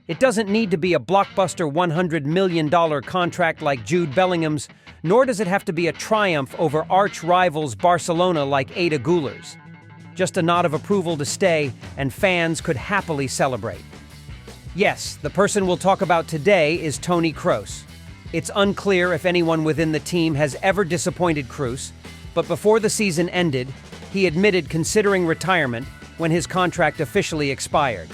It doesn't need to be a blockbuster $100 million contract like Jude Bellingham's, nor does it have to be a triumph over arch-rivals Barcelona like Ada Guler's. Just a nod of approval to stay, and fans could happily celebrate. Yes, the person we'll talk about today is Toni Kroos. It's unclear if anyone within the team has ever disappointed Kroos, but before the season ended, he admitted considering retirement when his contract officially expired.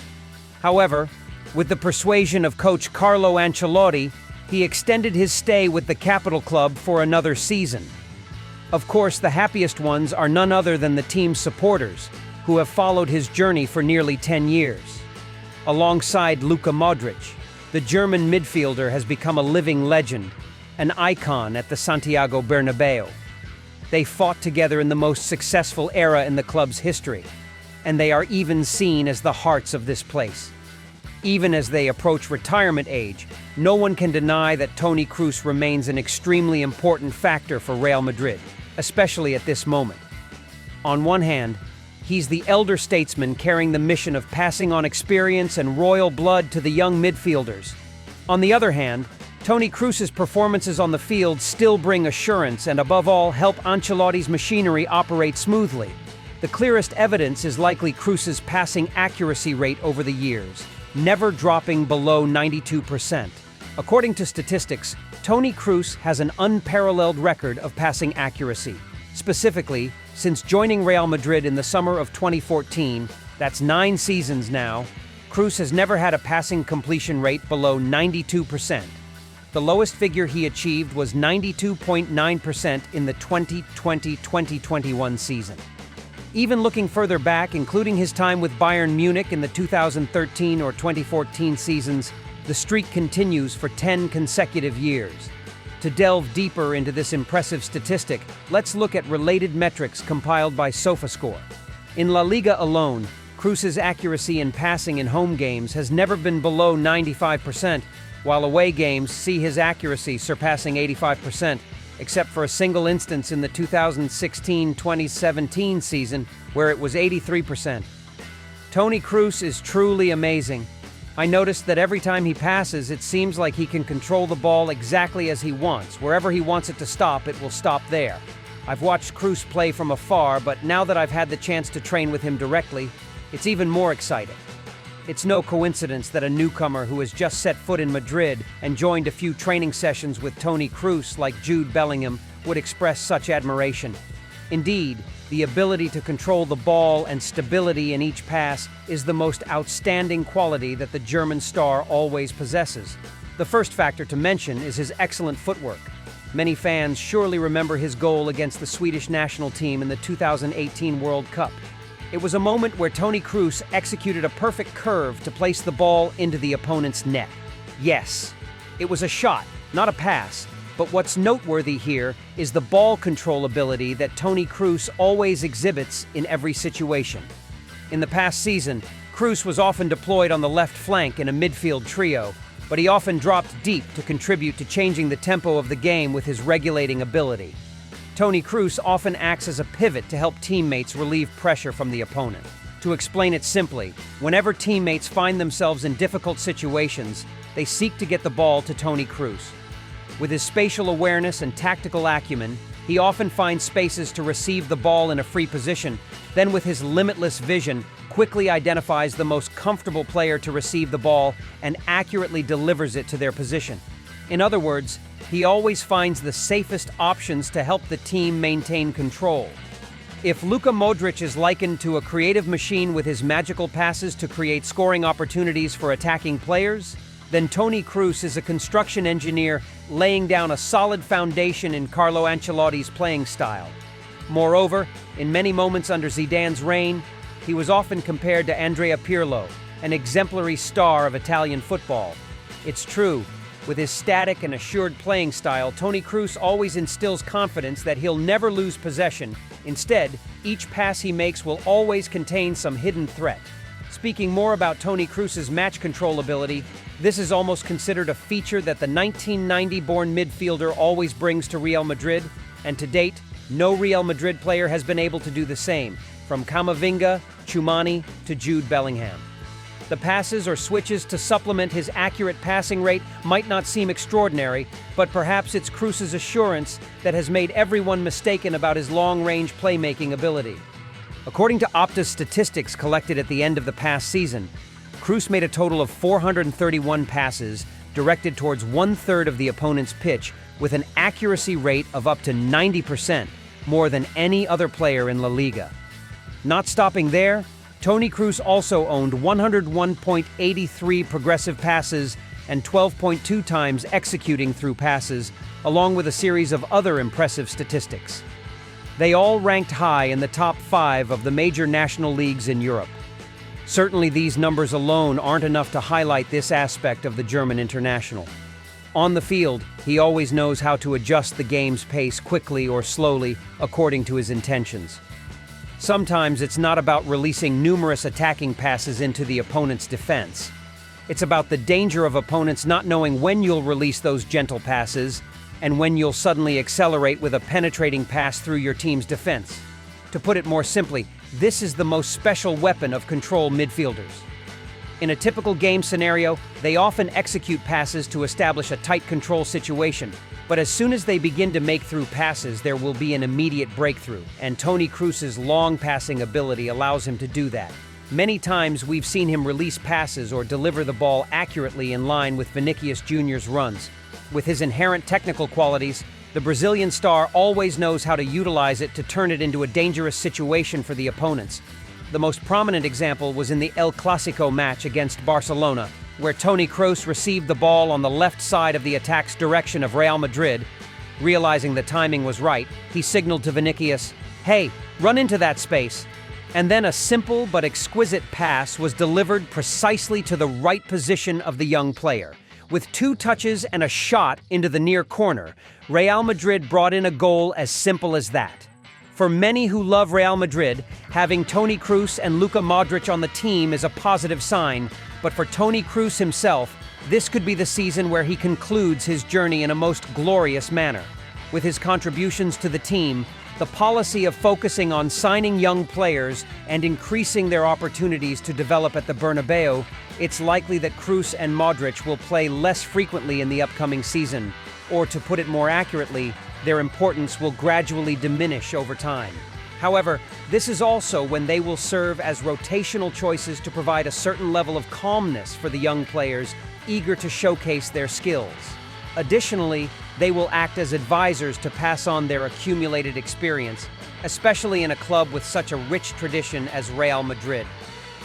However, with the persuasion of coach Carlo Ancelotti, he extended his stay with the Capital Club for another season. Of course, the happiest ones are none other than the team's supporters, who have followed his journey for nearly 10 years. Alongside Luka Modric, the German midfielder has become a living legend, an icon at the Santiago Bernabeu. They fought together in the most successful era in the club's history, and they are even seen as the hearts of this place. Even as they approach retirement age, no one can deny that Toni Kroos remains an extremely important factor for Real Madrid, especially at this moment. On one hand, he's the elder statesman carrying the mission of passing on experience and royal blood to the young midfielders. On the other hand, Toni Kroos's performances on the field still bring assurance and, above all, help Ancelotti's machinery operate smoothly. The clearest evidence is likely Kroos's passing accuracy rate over the years, never dropping below 92%. According to statistics, Toni Kroos has an unparalleled record of passing accuracy. Specifically, since joining Real Madrid in the summer of 2014, that's 9 seasons now, Kroos has never had a passing completion rate below 92%. The lowest figure he achieved was 92.9% in the 2020-2021 season. Even looking further back, including his time with Bayern Munich in the 2013 or 2014 seasons, the streak continues for 10 consecutive years. To delve deeper into this impressive statistic, let's look at related metrics compiled by SofaScore. In La Liga alone, Kroos's accuracy in passing in home games has never been below 95%, while away games see his accuracy surpassing 85%. Except for a single instance in the 2016-2017 season, where it was 83%. Toni Kroos is truly amazing. I noticed that every time he passes, it seems like he can control the ball exactly as he wants. Wherever he wants it to stop, it will stop there. I've watched Kroos play from afar, but now that I've had the chance to train with him directly, it's even more exciting. It's no coincidence that a newcomer who has just set foot in Madrid and joined a few training sessions with Toni Kroos like Jude Bellingham would express such admiration. Indeed, the ability to control the ball and stability in each pass is the most outstanding quality that the German star always possesses. The first factor to mention is his excellent footwork. Many fans surely remember his goal against the Swedish national team in the 2018 World Cup. It was a moment where Toni Kroos executed a perfect curve to place the ball into the opponent's net. Yes, it was a shot, not a pass, but what's noteworthy here is the ball control ability that Toni Kroos always exhibits in every situation. In the past season, Kroos was often deployed on the left flank in a midfield trio, but he often dropped deep to contribute to changing the tempo of the game with his regulating ability. Toni Kroos often acts as a pivot to help teammates relieve pressure from the opponent. To explain it simply, whenever teammates find themselves in difficult situations, they seek to get the ball to Toni Kroos. With his spatial awareness and tactical acumen, he often finds spaces to receive the ball in a free position, then with his limitless vision, quickly identifies the most comfortable player to receive the ball and accurately delivers it to their position. In other words, he always finds the safest options to help the team maintain control. If Luka Modric is likened to a creative machine with his magical passes to create scoring opportunities for attacking players, then Toni Kroos is a construction engineer laying down a solid foundation in Carlo Ancelotti's playing style. Moreover, in many moments under Zidane's reign, he was often compared to Andrea Pirlo, an exemplary star of Italian football. It's true, with his static and assured playing style, Toni Kroos always instills confidence that he'll never lose possession. Instead, each pass he makes will always contain some hidden threat. Speaking more about Toni Kroos's match control ability, this is almost considered a feature that the 1990-born midfielder always brings to Real Madrid, and to date, no Real Madrid player has been able to do the same, from Camavinga, Tchouaméni to Jude Bellingham. The passes or switches to supplement his accurate passing rate might not seem extraordinary, but perhaps it's Kroos's assurance that has made everyone mistaken about his long-range playmaking ability. According to Opta's statistics collected at the end of the past season, Kroos made a total of 431 passes directed towards one-third of the opponent's pitch with an accuracy rate of up to 90%, more than any other player in La Liga. Not stopping there, Toni Kroos also owned 101.83 progressive passes and 12.2 times executing through passes, along with a series of other impressive statistics. They all ranked high in the top 5 of the major national leagues in Europe. Certainly these numbers alone aren't enough to highlight this aspect of the German international. On the field, he always knows how to adjust the game's pace quickly or slowly according to his intentions. Sometimes it's not about releasing numerous attacking passes into the opponent's defense. It's about the danger of opponents not knowing when you'll release those gentle passes and when you'll suddenly accelerate with a penetrating pass through your team's defense. To put it more simply, this is the most special weapon of control midfielders. In a typical game scenario, they often execute passes to establish a tight control situation, but as soon as they begin to make through passes, there will be an immediate breakthrough, and Toni Kroos's long passing ability allows him to do that. Many times we've seen him release passes or deliver the ball accurately in line with Vinicius Jr.'s runs. With his inherent technical qualities, the Brazilian star always knows how to utilize it to turn it into a dangerous situation for the opponents. The most prominent example was in the El Clasico match against Barcelona, where Toni Kroos received the ball on the left side of the attack's direction of Real Madrid. Realizing the timing was right, he signaled to Vinicius, "Hey, run into that space." And then a simple but exquisite pass was delivered precisely to the right position of the young player. With 2 touches and a shot into the near corner, Real Madrid brought in a goal as simple as that. For many who love Real Madrid, having Toni Kroos and Luka Modric on the team is a positive sign, but for Toni Kroos himself, this could be the season where he concludes his journey in a most glorious manner. With his contributions to the team, the policy of focusing on signing young players and increasing their opportunities to develop at the Bernabeu, it's likely that Kroos and Modric will play less frequently in the upcoming season, or to put it more accurately, their importance will gradually diminish over time. However, this is also when they will serve as rotational choices to provide a certain level of calmness for the young players eager to showcase their skills. Additionally, they will act as advisors to pass on their accumulated experience, especially in a club with such a rich tradition as Real Madrid.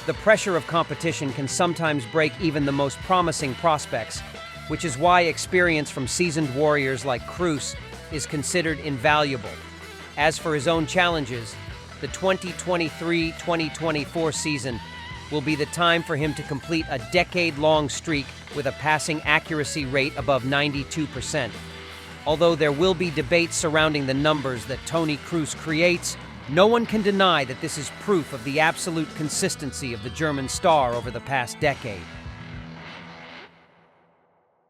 The pressure of competition can sometimes break even the most promising prospects, which is why experience from seasoned warriors like Kroos is considered invaluable. As for his own challenges, the 2023-2024 season will be the time for him to complete a decade-long streak with a passing accuracy rate above 92%. Although there will be debates surrounding the numbers that Toni Kroos creates, no one can deny that this is proof of the absolute consistency of the German star over the past decade.